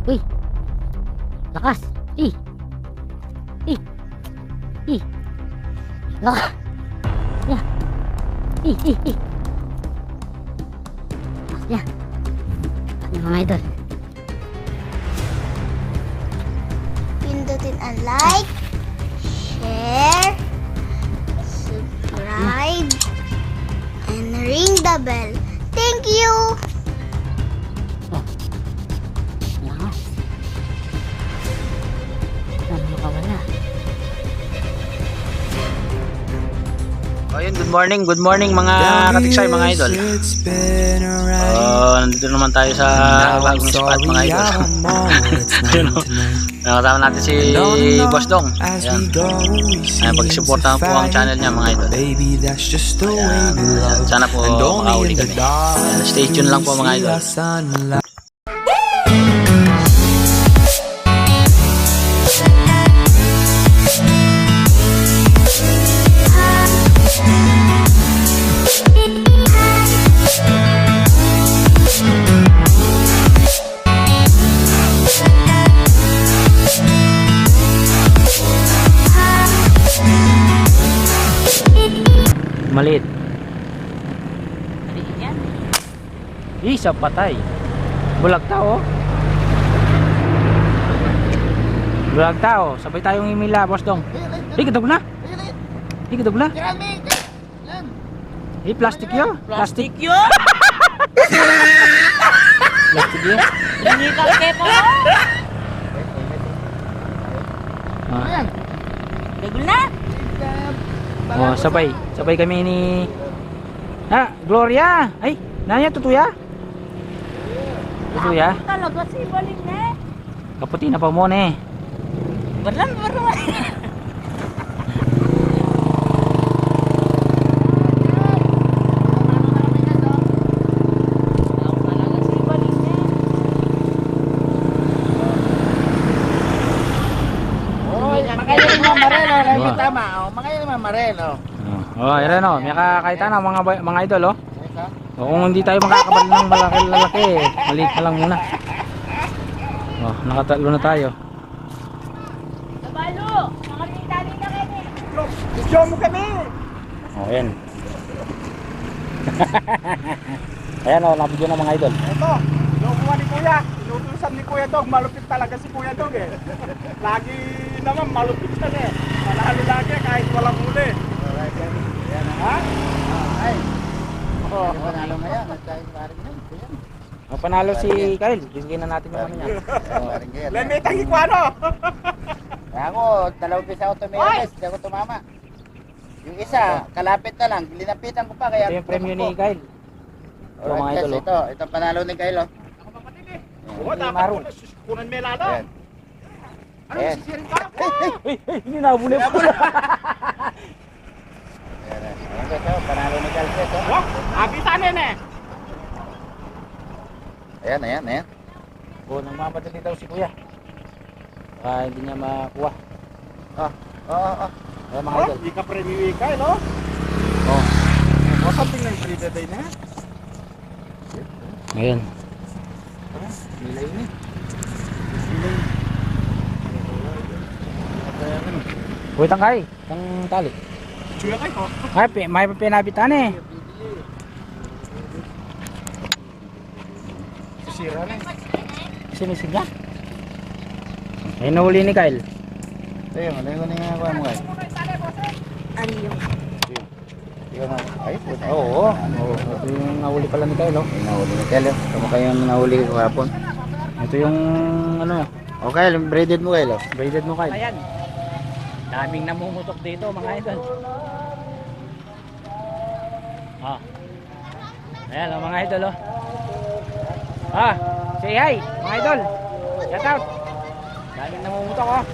Uy. Lakas. Eh. Eh. Eh. Lakas. Ya. Eh. Lakas niya. Ano mga idol? Pindutin ang like, share, subscribe, and ring the bell. Thank you! Oh. Lakas. Ano makawala? Ayun, good morning mga katiksay, mga idol. Nandito naman tayo sa bagong spot, mga idol. Ayun, nakasama natin si Boss Dong. Ayan. Pag-supportan po ang channel niya, mga idol. Ayan. Sana po makahuli kami. Ayan, stay tuned lang po, mga idol. Maliit. Isa patay. Bulag tao. Bulag tao. Sabay tayong imila, Boss Dong. Kadog na. Kadog na. Plastic yun. Plastic yun. Plastic yun. Inital ke po. Dagol na. Oh, sabay kami ni Gloria. Ay, nanya tutuya. Tutuya. Talaga si Baling na. Kaputi na pa mo ne. Balang baro. Ayan o, may kakakita na mga idol o. Kung hindi tayo makakabal ng malaki-lalaki, maliit na lang muna. Nakatatlo na tayo. Kabalo, nakatitali na kami. Show mo kami! Ayan. Ayan o, nabidyo na mga idol. Ito, lukuha ni Kuya. Inutusan ni Kuya Dog. Malupit talaga si Kuya Dog eh. Lagi naman malupit siya eh. Panalo lagi kahit walang huli. Ha? Ay. Oh. Panalo ngayon. Panalo si Kyle, bigyan na natin yung ano niya. Lemay tangi ko ano? Ako, 2 pisa ako tumilis, hindi ako tumama. Yung isa, kalapit na lang, linapitan ko pa kaya... Ito yung premyo ni Kyle. Ito mga idol o. Ito panalo ni Kyle. Oo, dapat ko na kunan may lalo. Ano, Ayan. sisirin ka? Hindi nabuli po. Ayan ito, panalo ni Kyle ito. Oh, abitan yan eh. Ayan. Nang mapadali daw si Kuya. Baka hindi niya makuha. Ayan mga Oh, idol. di ka premium ka, no? Oh. O, something na yung free day na. Ayan. Nilay ni. Huwag tangkay. Tang tali. Chuya kayo. Ay, may pinabitan eh. Sisira na eh. Sinisig niya. Ay, nahuli ni Kyle. Ayun, ano yung nga mo Kyle? Ano yung? Ay, puta. Oo. Ito yung nahuli pala ni Kyle. Oh. Nahuli ni Kyle. Kamu kayong nahuli ko hapon. Ito yung ano, Okay, braided mo Kyle. braided mo Kyle. Ayan. Daming namumutok dito mga idol. Ayan oh, mga idol oh. Say hi mga idol. Shout out. Daming namumutok oh.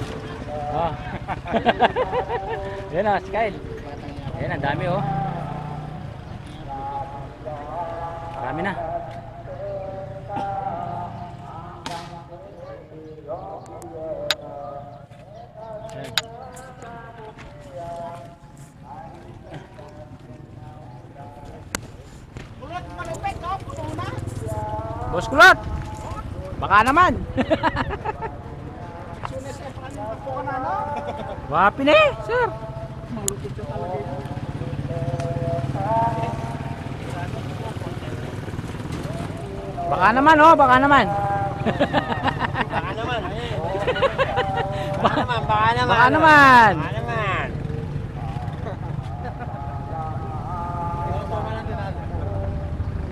Ayan oh, si Kyle. Ayan, ang dami oh. Marami na. Boss Kulot, Baka naman. Wapi na eh, sir. Baka naman oh, baka naman. Baka naman. Baka naman. Baka naman. Baka naman.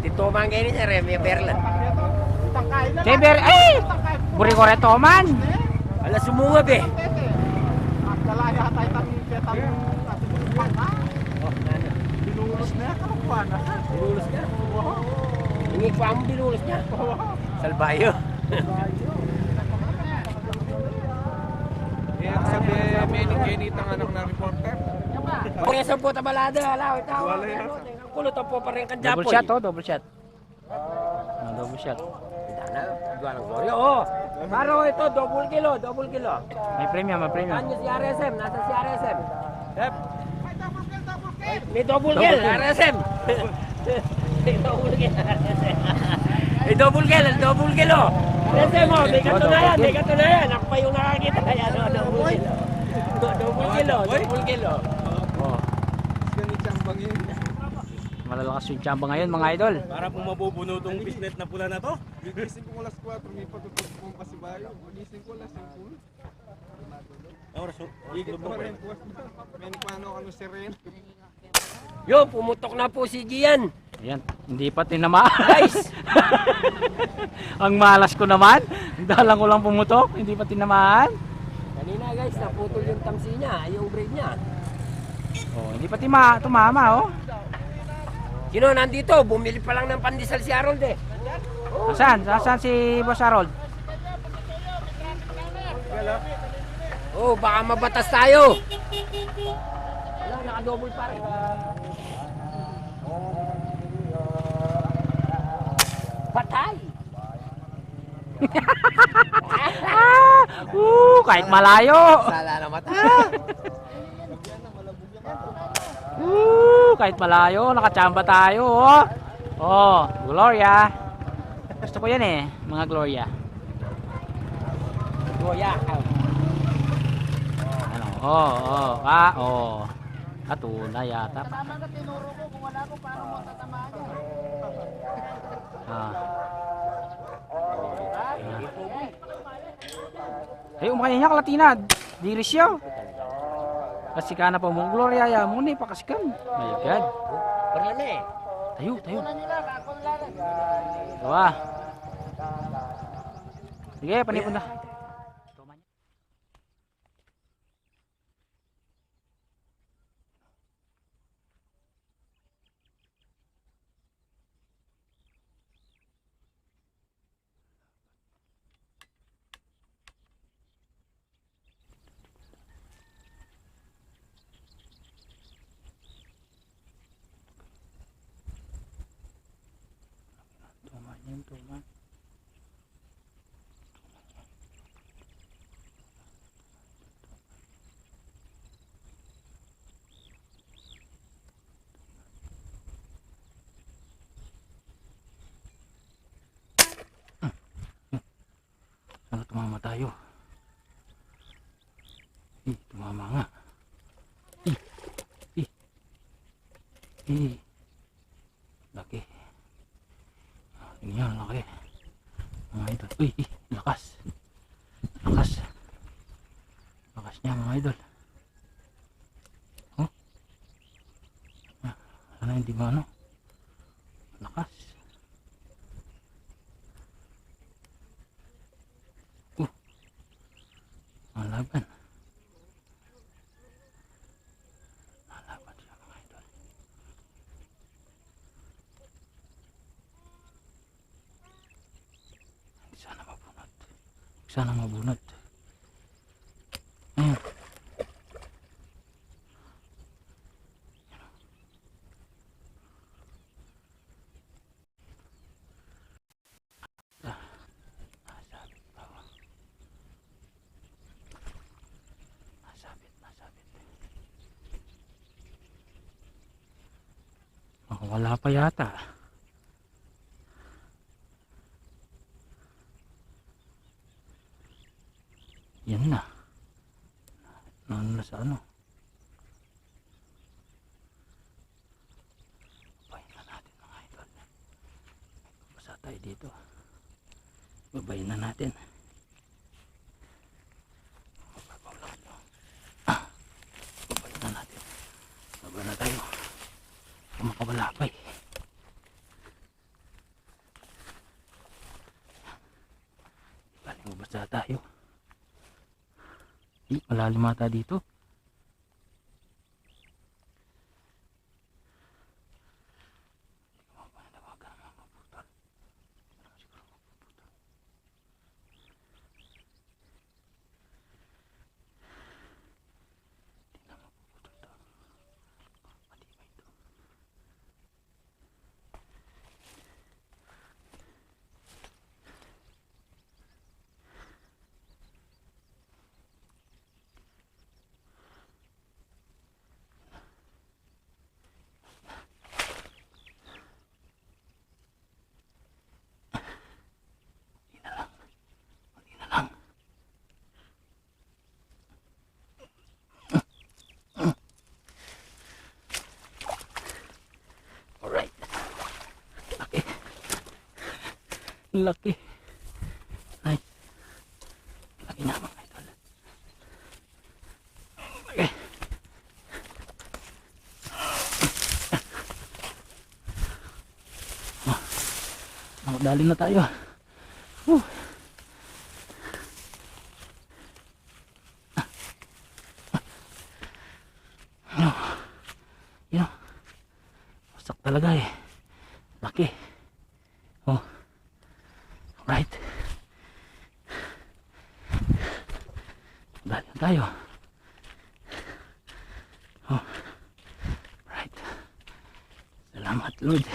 Dito man kayo ni Remy Berlan. Saber, ay! Buri ko reto man. Ala sumungab eh. Kalaya tayo tayo binulos na karupuan na. Binulos niya. Hindi pa mo binulos niya. Salbayo. Yan sabi may nagkinitang anak na reporter. Kung yung sampo tabalada, alaw, ito. Wala yan. Kulot po pa rin kan Double Japoy. shot oh, double shot. Double shot. Dana, jual ang glory. Oh, paro ito, double kilo. May premium, may premium. Ano si RSM? Nasa si RSM? Yep. May double kill, RSM. May double kill, RSM. May double kill, oh. RSM, oh, may katunayan. Ako pa yung nakakita. Ayan, oh, double kill, oh. Oh, Ganit siyang bangin. malalakas yung tsamba ngayon mga idol. Para po mabubuno tong bisnet na pula na to. Gigising ko alas 4, may patutog ko kasi bayo. Gigising ko alas 5. Oras oh. Higit pa rin po. May paano ano si Ren. Yo, pumutok na po si Gian. Ayan, hindi pa tinamaan. Guys! Ang malas ko naman. Dalang ko lang pumutok, hindi pa tinamaan. Kanina guys, naputol yung tamsi niya, yung braid niya. Oh, hindi pa tumama oh. Sino nandito? Bumili pa lang ng pandesal si Harold eh. Nasaan si Boss Harold? Oh, baka mabatas tayo. Wala, naka-double pa rin. Patay! Kahit malayo. Sala na mata. Kahit malayo, nakachamba tayo oh. Oh, Gloria. Gusto ko yan eh, mga Gloria. Goya. Ano? Oh. Atuna yata. Tama ka, tinuro ko kung wala ko paano mo tatamaan niya. Ah. Ay, umakaya niya kalatina. Diris siya. Kasi ka na po mong Gloria ya muna pakasikan. My God. Parla na eh. Tayo. Nila, kakon lang. Tawa. Sige, panipon na. Tuman. Sana tumama tayo. Tumama nga. Laki. Yan, laki. Mga idol. Lakas. Lakas niya mga idol. Oh. Sana hindi ba ano? Lakas. Malaban. Malaban siya mga idol. Sana mabunot. Ayun. Nasabit. Wala pa yata. Yan na. Ano na sa ano? Babayin na natin mga idol. Basa tayo dito. Babayin na natin. Babayin na natin. Baba na tayo. Kumakabalakay. Baling mabasa tayo. Malalim ata dito. Alright. Laki. Nice. Laki na mga idol. Okay. Dali na tayo. Yun. Wasak talaga eh. Laki. Oh. Right. Dali na tayo. Oh. Right. Salamat Lord.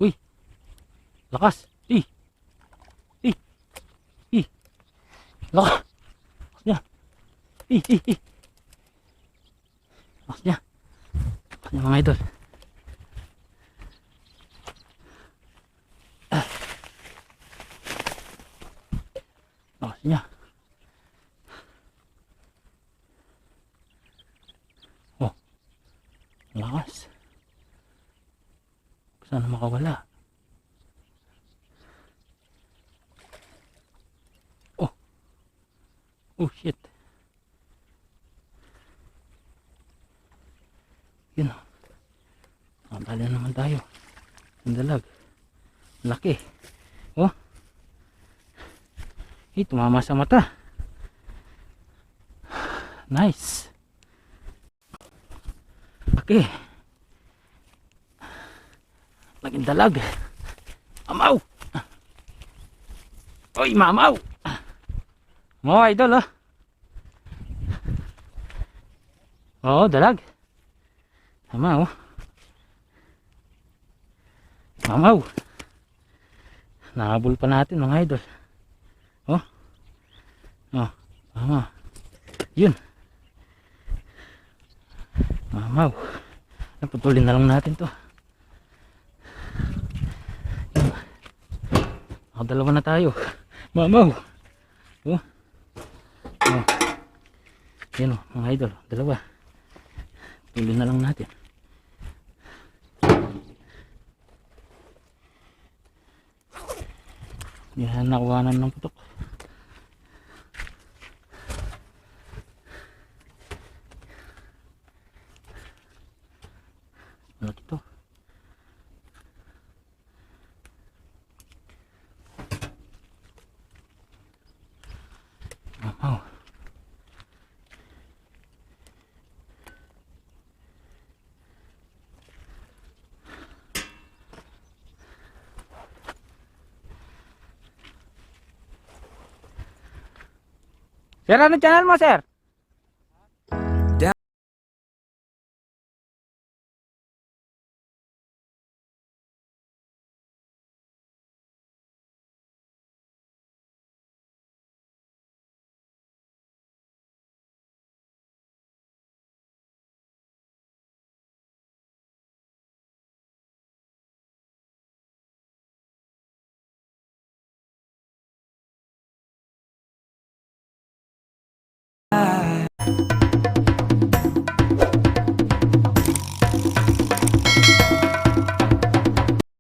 Uy. Lakas. Lakas niya. Lakas niya. Lakas niya mga idol. Lakas niya. Oh. Lakas. Sana makawala. Oh shit. Yun. Nakadali naman tayo. Ang dalag. Laki. Oh. Tumama sa mata. Nice. Laki. Laking dalag. Amaw. Oy, mamaw. Mga idol ah. Oo, dalag. Tama oh. Mamaw. Nahabol pa natin mga idol. Oh. Oh, tama. Yun. Mamaw. Naputulin na lang natin to. Yun. Nakadalawa na tayo. Mamaw. Oh. Oh. Yan o mga idol, dalawa. Tuloy na lang natin. Yan, nakuhanan ng putok. Malaki to. Oh. Sir, ano channel mo, sir?